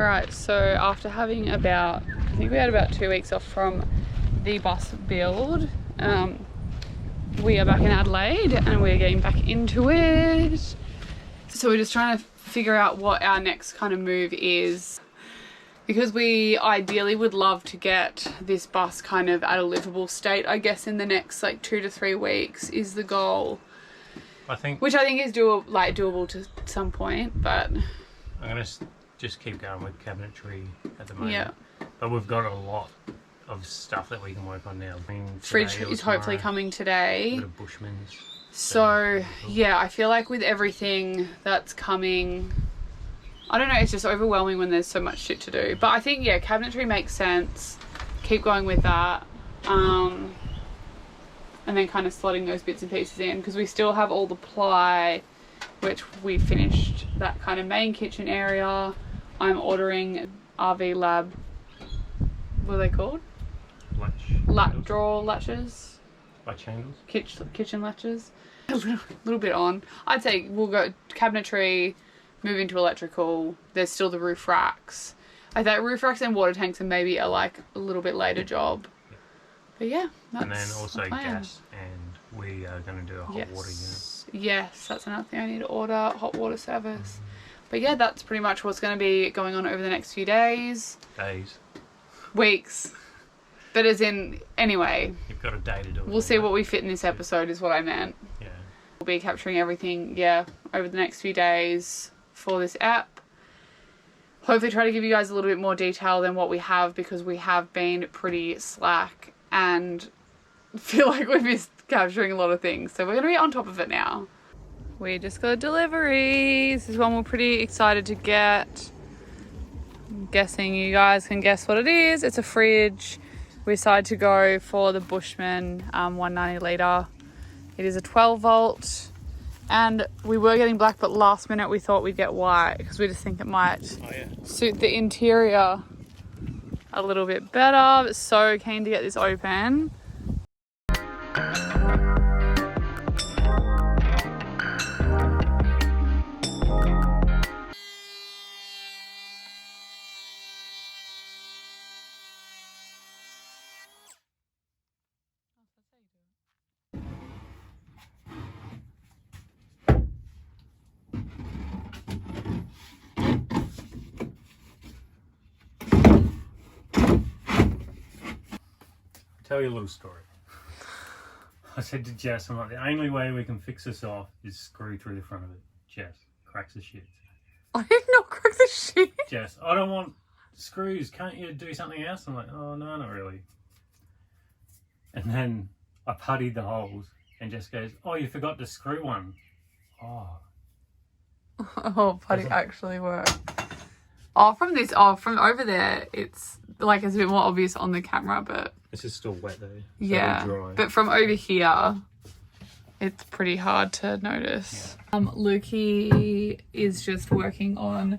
Alright, so after having about, I think we had about 2 weeks off from the bus build, we are back in Adelaide and we're getting back into it. So we're just trying to figure out what our next kind of move is, because we ideally would love to get this bus kind of at a livable state, I guess, in the next like 2 to 3 weeks is the goal. Which I think is doable to some point, but I'm gonna just keep going with cabinetry at the moment. Yeah. But we've got a lot of stuff that we can work on now. I mean, fridge is hopefully coming today. A bit of Bushman's. So yeah, I feel like with everything that's coming, I don't know, it's just overwhelming when there's so much shit to do. But I think, yeah, cabinetry makes sense. Keep going with that. And then kind of slotting those bits and pieces in, because we still have all the ply, which we finished that kind of main kitchen area. I'm ordering RV Lab, what are they called? Drawer latches? Latch handles? Kitchen latches. A little bit on. I'd say we'll go cabinetry, move into electrical. There's still the roof racks. I think roof racks and water tanks are maybe a little bit later job. But yeah, that's and then also gas, and we are going to do a hot water unit. Yes, that's another thing I need to order, hot water service. But yeah, that's pretty much what's going to be going on over the next few days. Weeks. But as in, anyway. You've got a day to do it. We'll see what we fit in this episode is what I meant. Yeah. We'll be capturing everything, yeah, over the next few days for this app. Hopefully try to give you guys a little bit more detail than what we have, because we have been pretty slack and feel like we've missed capturing a lot of things. So we're going to be on top of it now. We just got a delivery. This is one we're pretty excited to get. I'm guessing you guys can guess what it is. It's a fridge. We decided to go for the Bushman 190 litre. It is a 12 volt. And we were getting black, but last minute we thought we'd get white, because we just think it might suit the interior a little bit better. But so keen to get this open. Tell you a little story. I said to Jess, I'm like, the only way we can fix this off is screw through the front of it. Jess cracks the shit. I did not crack the shit. Jess, I don't want screws. Can't you do something else? I'm like, oh no, not really. And then I puttied the holes, and Jess goes, oh, you forgot to screw one. Oh, putty actually worked. From over there, it's like it's a bit more obvious on the camera, but this is still wet though. So yeah, dry. But from over here, it's pretty hard to notice. Yeah. Lukey is just working on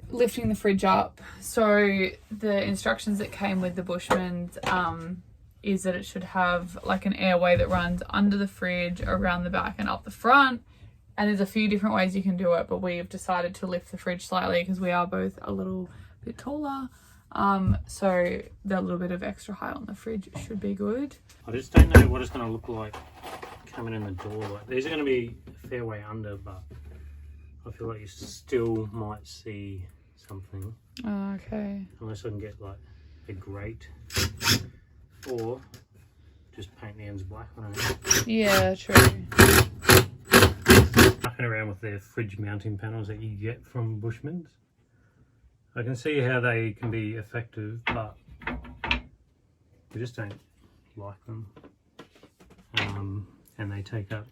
lifting the fridge up. So the instructions that came with the Bushman's is that it should have like an airway that runs under the fridge, around the back and up the front. And there's a few different ways you can do it, but we've decided to lift the fridge slightly because we are both a little bit taller. So that little bit of extra height on the fridge should be good. I just don't know what it's going to look like coming in the door. Like, these are going to be a fair way under, but I feel like you still might see something. Oh, okay. Unless I can get like a grate, or just paint the ends black. I don't know. Yeah, true. Fucking around with their fridge mounting panels that you get from Bushman's. I can see how they can be effective, but we just don't like them. And they take up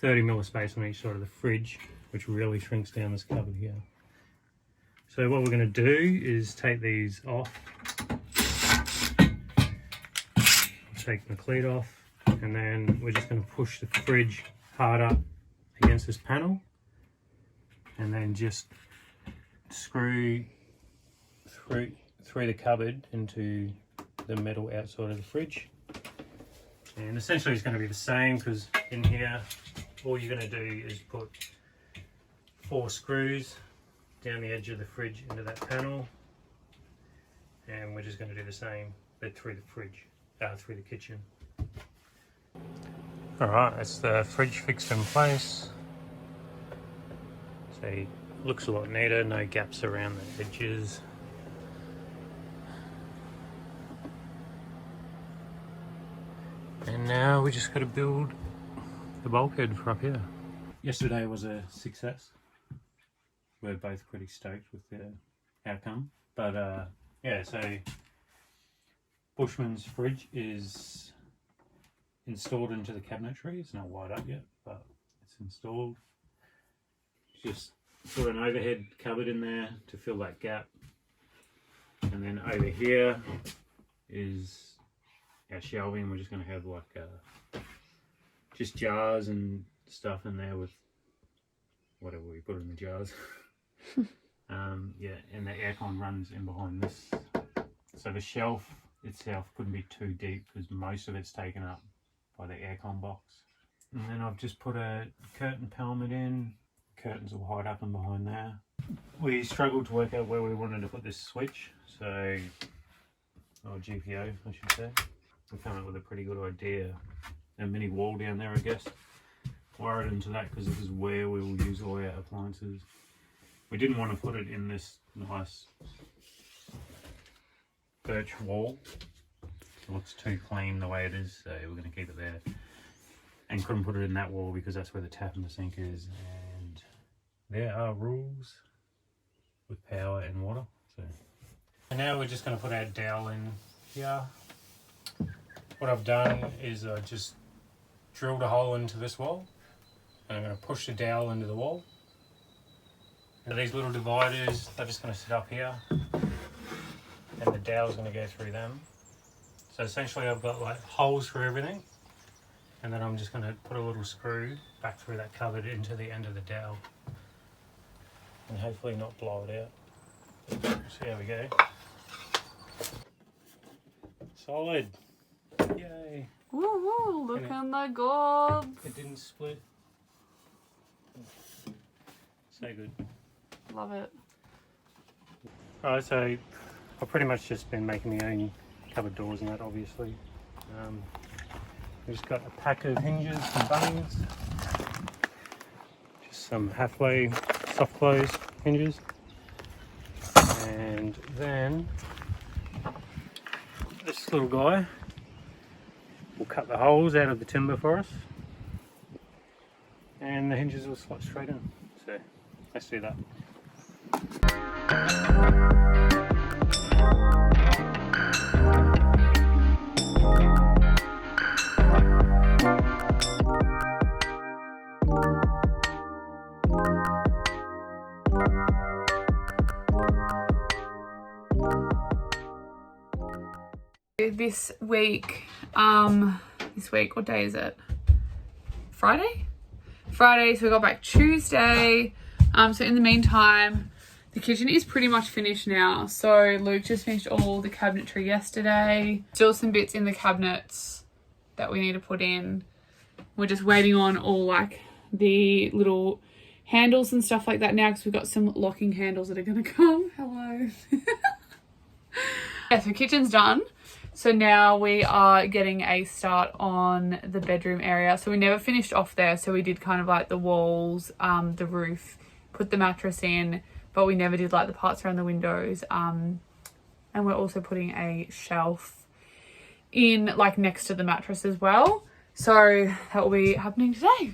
30mm of space on each side of the fridge, which really shrinks down this cupboard here. So what we're going to do is take these off. Take the cleat off, and then we're just going to push the fridge hard up against this panel, and then just screw through the cupboard into the metal outside of the fridge. And essentially it's going to be the same, because in here all you're going to do is put 4 screws down the edge of the fridge into that panel, and we're just going to do the same but through the fridge, through the kitchen. Alright, that's the fridge fixed in place. So it looks a lot neater, no gaps around the edges. And now we just got to build the bulkhead for up here. Yesterday was a success. We're both pretty stoked with the outcome. But yeah, so Bushman's fridge is installed into the cabinetry. It's not wired up yet, but it's installed. Just put an overhead cupboard in there to fill that gap. And then over here is our shelving. We're just going to have like just jars and stuff in there with whatever we put in the jars. Yeah, and the aircon runs in behind this. So the shelf itself couldn't be too deep because most of it's taken up by the aircon box. And then I've just put a curtain pelmet in. Curtains will hide up and behind there. We struggled to work out where we wanted to put this switch, so, or GPO I should say. We came up with a pretty good idea. A mini wall down there, I guess. Wire it into that because this is where we will use all our appliances. We didn't want to put it in this nice birch wall. It looks too clean the way it is, so we're going to keep it there. And couldn't put it in that wall because that's where the tap and the sink is. And there are rules with power and water. So. And now we're just going to put our dowel in here. What I've done is I just drilled a hole into this wall. And I'm going to push the dowel into the wall. And these little dividers, they're just going to sit up here. And the dowel's going to go through them. So essentially I've got like holes for everything. And then I'm just going to put a little screw back through that cupboard into the end of the dowel. And hopefully not blow it out. So there we go. Solid. Yay. Woohoo, look on the gods. It didn't split. So good. Love it. Alright, so I've pretty much just been making my own cupboard doors and that, obviously. We've just got a pack of hinges from Bunnings. Just some halfway soft close hinges. And then this little guy will cut the holes out of the timber for us. And the hinges will slot straight in. So let's do that. This week, what day is it? Friday, so we got back Tuesday. So in the meantime, the kitchen is pretty much finished now. So Luke just finished all the cabinetry yesterday. Still some bits in the cabinets that we need to put in. We're just waiting on all like the little handles and stuff like that now because we've got some locking handles that are going to come. Hello. Yeah, so kitchen's done. So now we are getting a start on the bedroom area. So we never finished off there. So we did kind of like the walls, the roof, put the mattress in, but we never did like the parts around the windows. And we're also putting a shelf in like next to the mattress as well. So that will be happening today.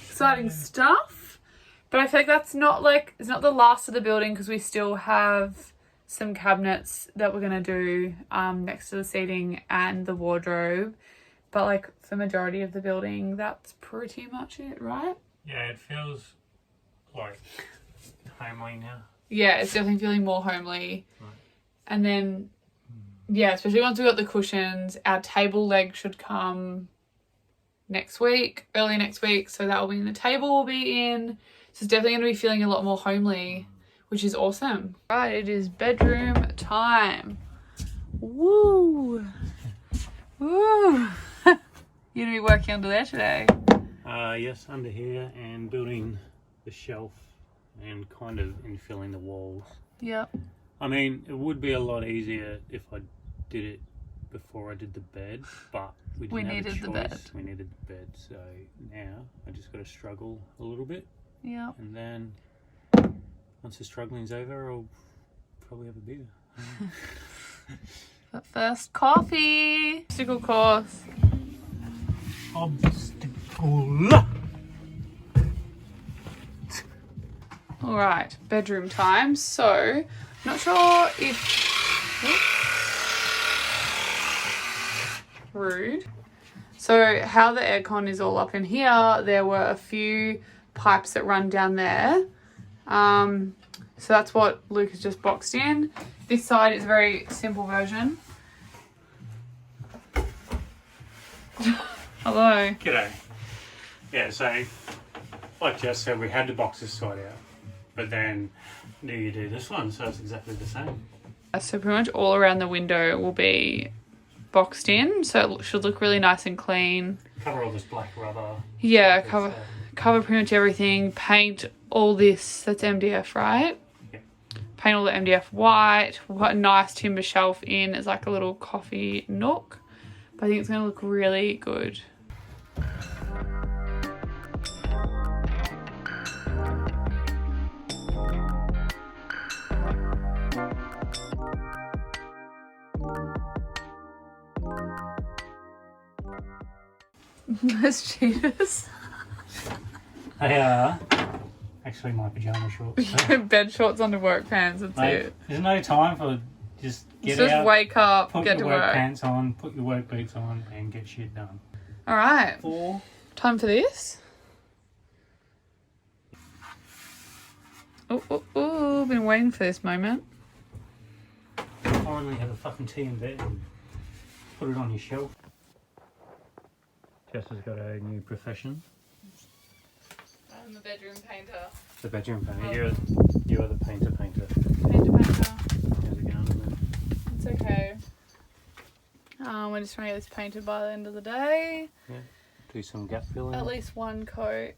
Exciting stuff. But I feel like that's not like, it's not the last of the building because we still have some cabinets that we're going to do next to the seating and the wardrobe. But like for majority of the building, that's pretty much it, right? Yeah, it feels like homely now. Yeah, it's definitely feeling more homely. Right. And then, yeah, especially once we've got the cushions, our table leg should come next week, early next week. So that will be in, the table will be in. So it's definitely going to be feeling a lot more homely, which is awesome. Right, it is bedroom time. Woo! Woo! You're going to be working under there today? Yes, under here and building the shelf and kind of infilling the walls. Yep. I mean, it would be a lot easier if I did it before I did the bed, but we didn't have a choice. The bed. We needed the bed, so now I just got to struggle a little bit. Yeah. And then once the struggling's over, I'll probably have a beer. But first, coffee. Obstacle course. Obstacle. All right, bedroom time. So, not sure if... Rude. So how the aircon is all up in here, there were a few pipes that run down there. So that's what Luke has just boxed in. This side is a very simple version. Hello. G'day. Yeah, so like Jess said, we had to box this side out, but then you do this one, so it's exactly the same. So pretty much all around the window will be boxed in, so it should look really nice and clean. Cover all this black rubber. Yeah, cover pretty much everything. Paint all this. That's MDF, right? Yeah. Paint all the MDF white. We've got a nice timber shelf in. It's like a little coffee nook. But I think it's going to look really good. Those cheaters. They are actually my pajama shorts. So. Bed shorts under work pants. That's it. There's no time for just get Just out, wake up, put get your to work work. pants on, put your work boots on, and get shit done. All right. 4. Time for this. Oh, been waiting for this moment. Finally have a fucking tea in bed and put it on your shelf. Jess has got a new profession. I'm the bedroom painter. The bedroom painter. You are the painter. Painter. How's it going? It's okay. We're just trying to get this painted by the end of the day. Yeah. Do some gap filling. At least one coat.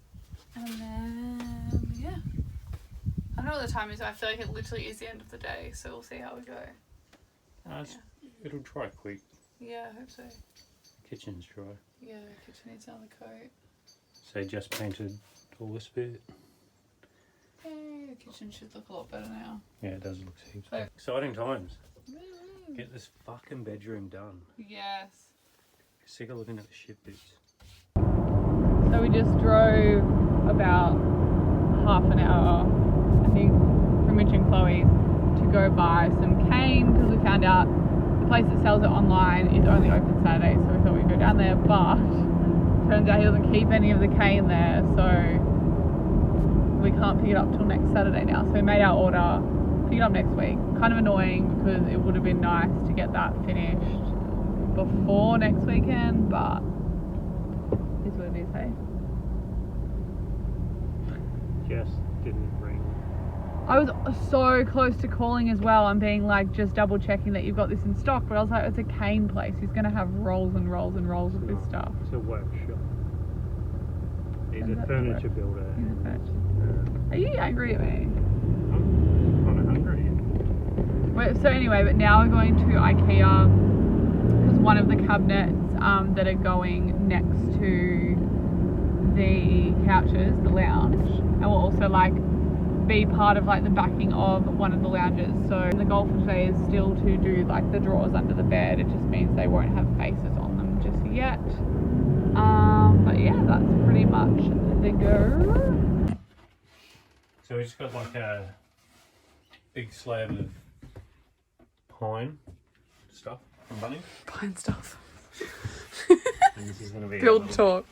And then, yeah. I don't know what the time is. I feel like it literally is the end of the day. So we'll see how we go. It'll dry quick. Yeah, I hope so. Kitchen's dry. Yeah, kitchen needs another coat. So just painted all this bit. Yay, the kitchen should look a lot better now. Yeah, it does look heaps. So- Exciting times. Woo. Get this fucking bedroom done. Yes. Sick of looking at the shit bits. So we just drove about half an hour, I think, from Mitch and Chloe's to go buy some cane because we found out the place that sells it online is only open Saturday, so we thought we'd go down there, but turns out he doesn't keep any of the cane there, so we can't pick it up till next Saturday now. So we made our order, pick it up next week. Kind of annoying because it would have been nice to get that finished before next weekend, but it's what it is, hey? Jess didn't ring. I was so close to calling as well and being like, just double checking that you've got this in stock, but I was like, it's a cane place. He's going to have rolls and rolls and rolls of this stuff. It's a workshop. He's Is a that furniture builder. Are you angry at me? I'm kind of hungry. Wait, so anyway, but now we're going to IKEA because one of the cabinets that are going next to the couches, the lounge, and will also like be part of like the backing of one of the lounges. So the goal for today is still to do like the drawers under the bed. It just means they won't have faces on them just yet. But yeah, that's pretty much the go. So we just got like a big slab of pine stuff from Bunnings. Pine stuff. And this is going to be Build talk.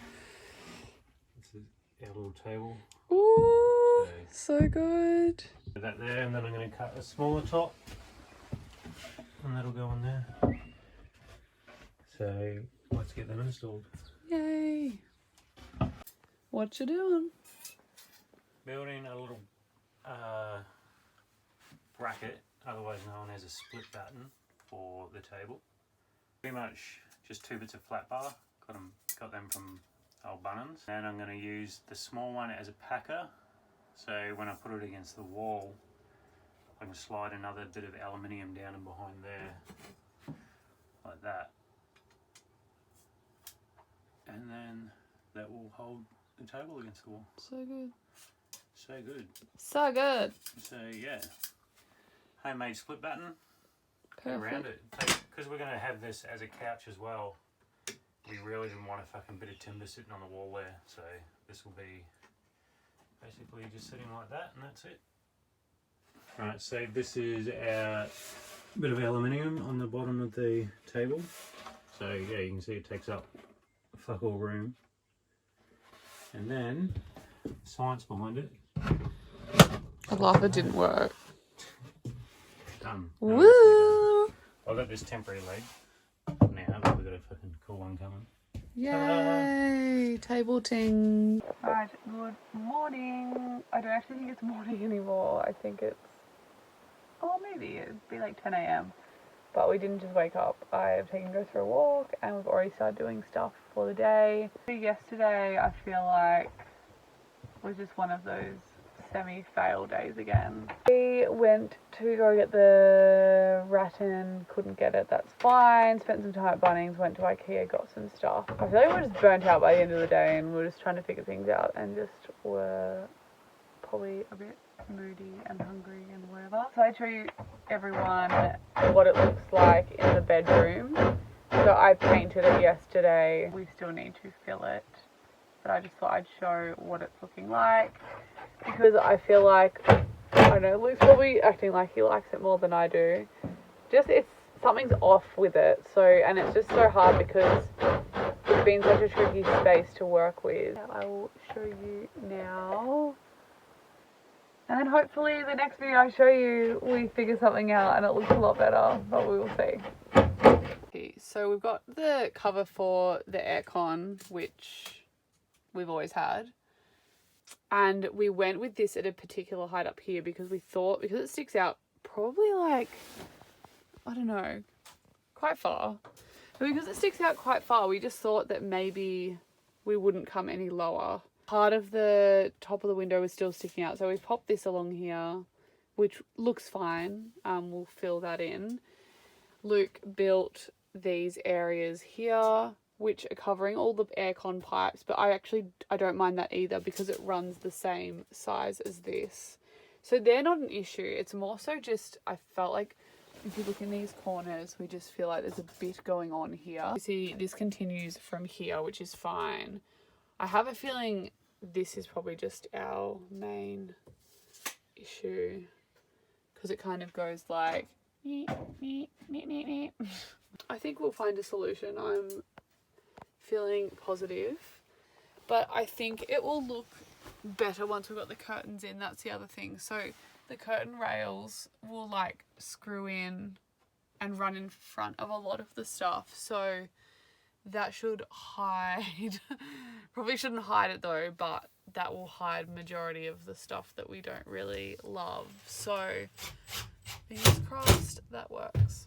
This is our little table. Ooh, so good. Put that there, and then I'm going to cut a smaller top, and that'll go on there. So let's get them installed. Yay. What you doing? Building a little bracket, otherwise known as a split batten, for the table. Pretty much just 2 bits of flat bar. Got them from old Bunnings. And I'm going to use the small one as a packer, So when I put it against the wall, I can slide another bit of aluminium down and behind there, like that. And then that will hold the table against the wall. So good. So good. So good. So yeah, homemade split button. Put Perfect. around it. Because we're going to have this as a couch as well. We really didn't want a fucking bit of timber sitting on the wall there. So this will be basically just sitting like that, and that's it. Right, so this is our bit of aluminium on the bottom of the table. So yeah, you can see it takes up fuck all room. And then science behind it. I laugh it didn't work. Done. Woo! I've got this temporary leg now, but we've got a fucking cool one coming. Yay! Table ting. Right, good morning. I don't actually think it's morning anymore. I think it's, oh, maybe it'd be like 10 a.m. But we didn't just wake up. I've taken go for a walk and we've already started doing stuff for the day. Yesterday, I feel like was just one of those semi-fail days again. We went to go get the rattan, couldn't get it, that's fine. Spent some time at Bunnings, went to IKEA, got some stuff. I feel like we're just burnt out by the end of the day and we're just trying to figure things out and just were probably a bit moody and hungry and whatever. So I show you everyone what it looks like in the bedroom. So I painted it yesterday. We still need to fill it, but I just thought I'd show what it's looking like because I feel like, I don't know, Luke's probably acting like he likes it more than I do. Just something's off with it. So, and it's just so hard because it's been such a tricky space to work with. I will show you now. And then hopefully the next video I show you, we figure something out and it looks a lot better, but we will see. Okay, so we've got the cover for the aircon, which we've always had. And we went with this at a particular height up here because we thought, because it sticks out probably like, I don't know, quite far. But because it sticks out quite far, we just thought that maybe we wouldn't come any lower. Part of the top of the window is still sticking out, so we popped this along here, which looks fine. We'll fill that in. Luke built these areas here, which are covering all the aircon pipes, but I don't mind that either because it runs the same size as this. So they're not an issue. It's more so just, I felt like if you look in these corners, we just feel like there's a bit going on here. You see, this continues from here, which is fine. I have a feeling this is probably just our main issue because it kind of goes like I think we'll find a solution. I'm feeling positive, but I think it will look better once we've got the curtains in. That's the other thing. So the curtain rails will like screw in and run in front of a lot of the stuff, so that should hide, probably shouldn't hide it though, but that will hide majority of the stuff that we don't really love. So fingers crossed that works.